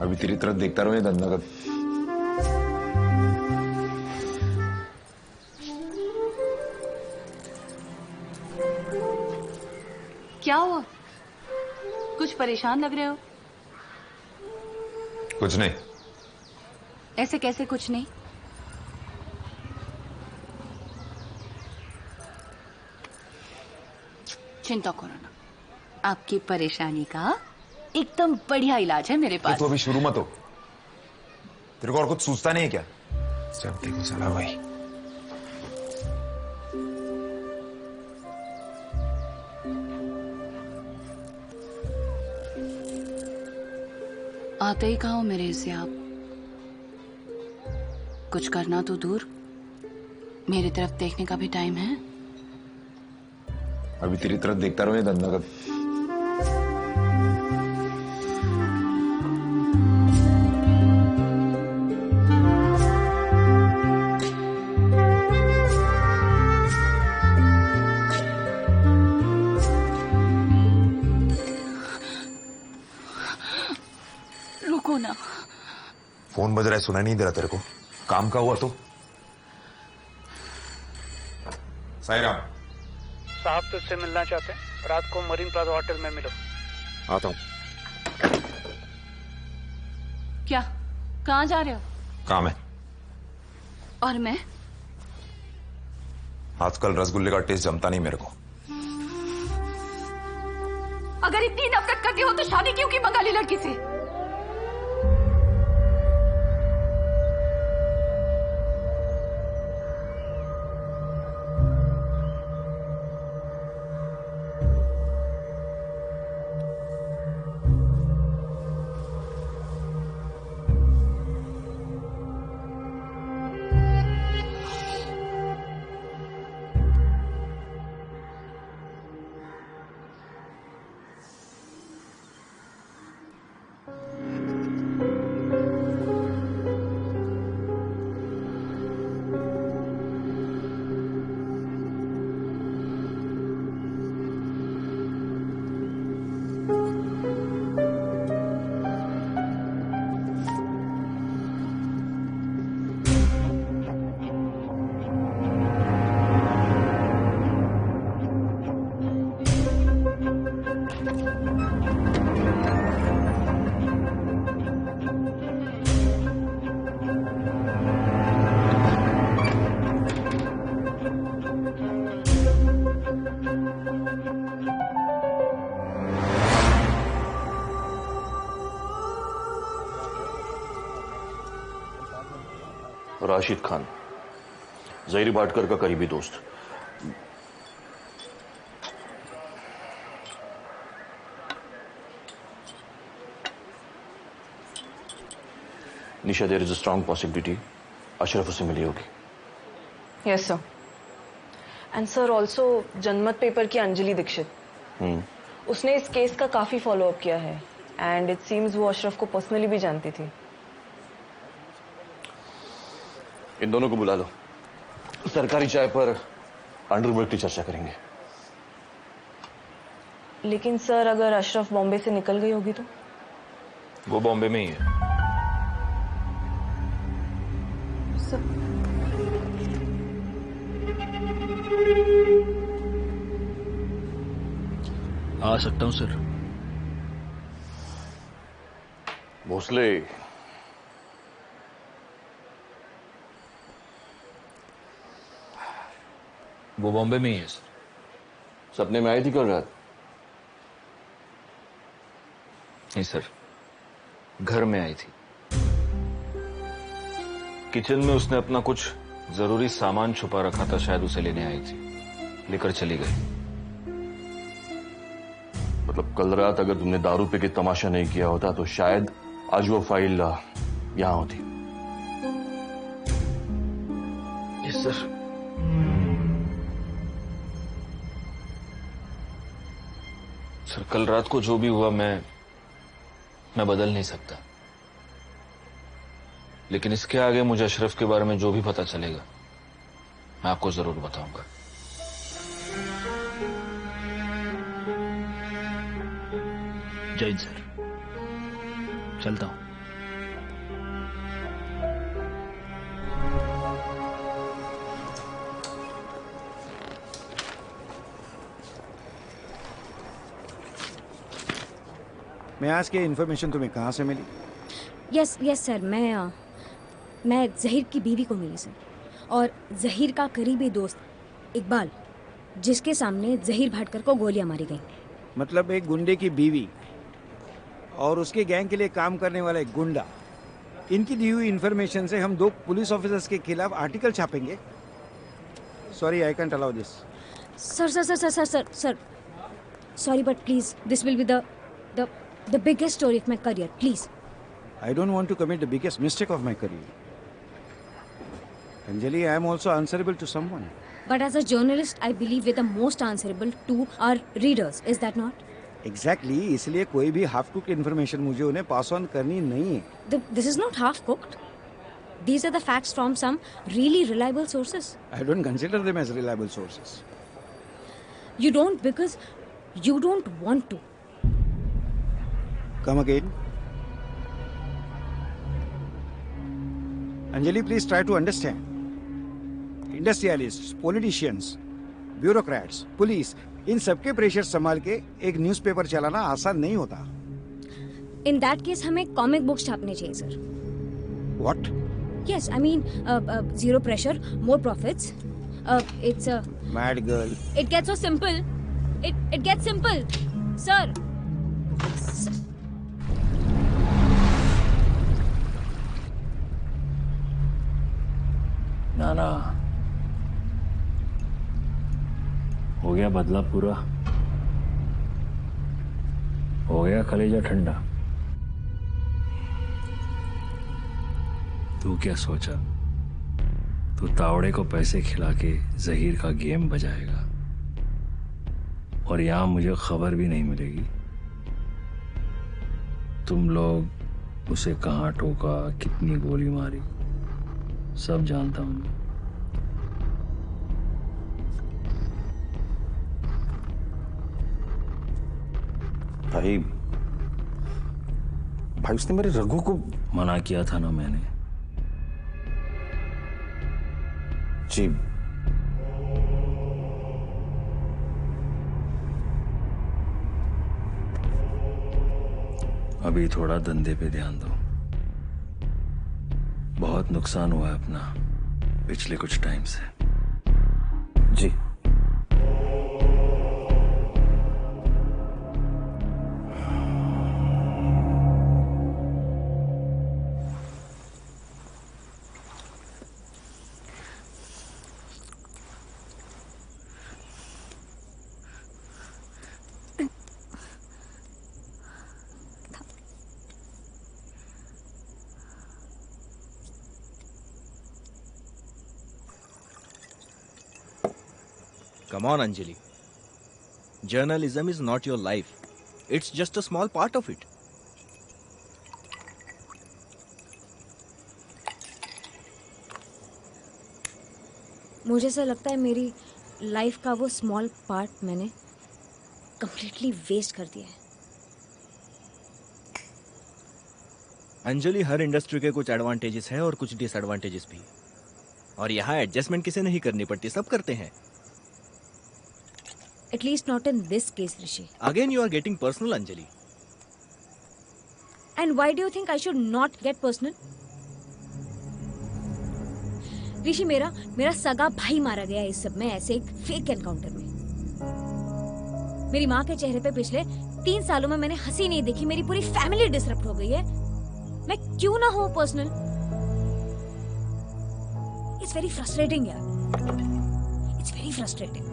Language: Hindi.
अभी तेरी तरफ देखता रहो ये धंधा कर। क्या हुआ? कुछ परेशान लग रहे हो। कुछ नहीं। ऐसे कैसे कुछ नहीं? चिंता करो ना, आपकी परेशानी का एकदम बढ़िया इलाज है मेरे पास। तू अभी शुरू मत हो। तेरे को और कुछ सूझता नहीं है क्या? सब देखो साला भाई। आते ही कहा हो मेरे से आप। कुछ करना तो दूर, मेरी तरफ देखने का भी टाइम है। अभी तेरी तरफ देखता रहो ये धंधा कर। रुको ना। फोन बज रहा है, सुनाई नहीं दे रहा तेरे को? काम का हुआ तो? साईं राम साहब तुझसे मिलना चाहते हैं। रात को मरीन प्लाजा होटल में मिलो। आता हूं। क्या? कहाँ जा रहे हो? काम है। और मैं? आजकल रसगुल्ले का टेस्ट जमता नहीं मेरे को। अगर इतनी नफरत करती हो तो शादी क्यों की बंगाली लड़की से? राशिद खान, जहीर भाटकर का करीबी दोस्त। Nisha, there is a strong possibility Ashraf उसे मिली होगी। Yes sir. And sir also Janmat paper की अंजलि दीक्षित, उसने इस केस का काफी फॉलोअप किया है एंड इट सीम्स वो अशरफ को पर्सनली भी जानती थी। इन दोनों को बुला लो, सरकारी चाय पर अंडरवर्ल्ड की चर्चा करेंगे। लेकिन सर अगर अशरफ बॉम्बे से निकल गई होगी तो? वो बॉम्बे में ही है। आ सकता हूं सर। भोसले, वो बॉम्बे में ही है सर। सपने में आई थी कल रात? नहीं सर, घर में आई थी। किचन में उसने अपना कुछ जरूरी सामान छुपा रखा था, शायद उसे लेने आई थी, लेकर चली गई। मतलब कल रात अगर तुमने दारू पे के तमाशा नहीं किया होता तो शायद आज वो फाइल यहां होती। Yes sir. सर कल रात को जो भी हुआ मैं बदल नहीं सकता, लेकिन इसके आगे मुझे अशरफ के बारे में जो भी पता चलेगा मैं आपको जरूर बताऊंगा। जय हिंद सर, चलता हूं। मैं आज की इन्फॉर्मेशन तुम्हें कहाँ से मिली? यस सर, मैं जहीर की बीवी को मिली सर, और जहीर का करीबी दोस्त इकबाल, जिसके सामने जहीर भाटकर को गोलियां मारी गई। मतलब एक गुंडे की बीवी और उसके गैंग के लिए काम करने वाला एक गुंडा, इनकी दी हुई इन्फॉर्मेशन से हम 2 पुलिस ऑफिसर्स के खिलाफ आर्टिकल छापेंगे? Sorry, I can't allow this. Sir, sorry but please, this will be the biggest story of my career, please. I don't want to commit the biggest mistake of my career. Anjali, I am also answerable to someone. But as a journalist, I believe we're the most answerable to our readers. Is that not? Exactly. इसलिए कोई भी half cooked information मुझे उन्हें pass on करनी नहीं है. This is not half cooked. These are the facts from some really reliable sources. I don't consider them as reliable sources. You don't because you don't want to. Come again. Anjali, please try to understand. Industrialists, politicians, bureaucrats, police, इन सबके प्रेशर संभाल के एक न्यूज़पेपर चलाना आसान नहीं होता. In that case, हमें कॉमिक बुक्स छापने चाहिए sir. What? Yes, I mean zero pressure, more profits. It's a Mad girl. It gets so simple. It gets simple, sir. ना हो गया बदला पूरा, हो गया कलेजा ठंडा। तू क्या सोचा, तू तावड़े को पैसे खिला के जहीर का गेम बजाएगा और यहां मुझे खबर भी नहीं मिलेगी? तुम लोग उसे कहां ठोका, कितनी गोली मारी, सब जानता हूं। भाई उसने मेरे रघु को मना किया था ना मैंने। जी अभी थोड़ा धंधे पे ध्यान दो, बहुत नुकसान हुआ है अपना पिछले कुछ टाइम से। जी Come on, Anjali. Journalism is not your life. It's just a small part of it. मुझे ऐसा लगता है मेरी लाइफ का वो स्मॉल पार्ट मैंने कंप्लीटली वेस्ट कर दिया है। अंजलि, हर इंडस्ट्री के कुछ एडवांटेजेस हैं और कुछ डिसएडवांटेजेस भी, और यहाँ एडजस्टमेंट किसे नहीं करनी पड़ती, सब करते हैं। At least not in this case, Rishi. Again, you are getting personal, Anjali. And why do you think I should not get personal? ऋषि, मेरा सगा भाई मारा गया इस सब में, ऐसे एक फेक एनकाउंटर में। मेरी माँ के चेहरे पे पिछले 3 सालों में मैंने हंसी नहीं देखी, मेरी पूरी फैमिली डिसरप्ट हो गई है। मैं क्यों ना हूँ पर्सनल? इट्स वेरी फ्रस्ट्रेटिंग यार, इट्स वेरी फ्रस्ट्रेटिंग।